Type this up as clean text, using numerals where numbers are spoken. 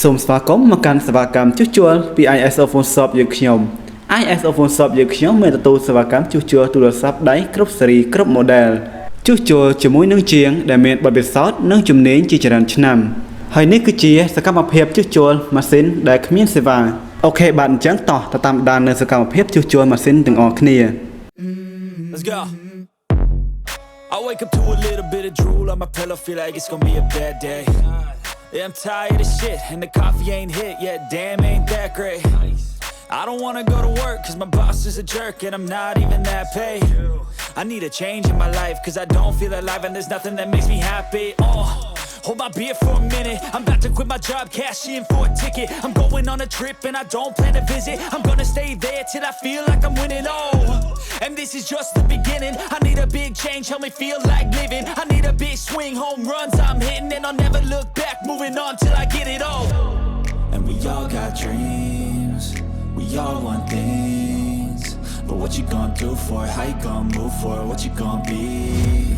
សូមស្វាគមន៍មកកាន់សេវាកម្មជួសជុលពី ISO Phone Shop យើងខ្ញុំ ISO Phone Shop យើងខ្ញុំមានទទួលសេវាកម្មជួសជុលទូរស័ព្ទដៃគ្រប់ស៊េរីគ្រប់ model ជួសជុលជាមួយនឹងជាងដែលមានបទពិសោធន៍និងជំនាញជាច្រើនឆ្នាំហើយនេះគឺជាសកម្មភាពជួសជុលម៉ាស៊ីនដែលគ្មានសេវាអូខេបាទអញ្ចឹងតោះទៅតាមដាននៅសកម្មភាពជួសជុលម៉ាស៊ីនទាំងអស់គ្នា Let's go. I wake up to a little bit of drool on my pillow, feel like it's gonna be a bad day. Yeah, I'm tired of shit, and the coffee ain't hit yet, damn ain't that great. I don't wanna go to work, cause my boss is a jerk, and I'm not even that paid. I need a change in my life, cause I don't feel alive, and there's nothing that makes me happy. Hold my beer for a minute, I'm about to quit my job, cash in for a ticket. I'm going on a trip, and I don't plan to visit. I'm gonna stay there till I feel like I'm winning, and this is just the beginning. I need a big change, help me feel like living. I need a big swing, home runs I'm hitting, and I'll never look back, moving on till I get it all. And we all got dreams, we all want things, but what you gonna do for it? How you gonna move for it? What you gonna be?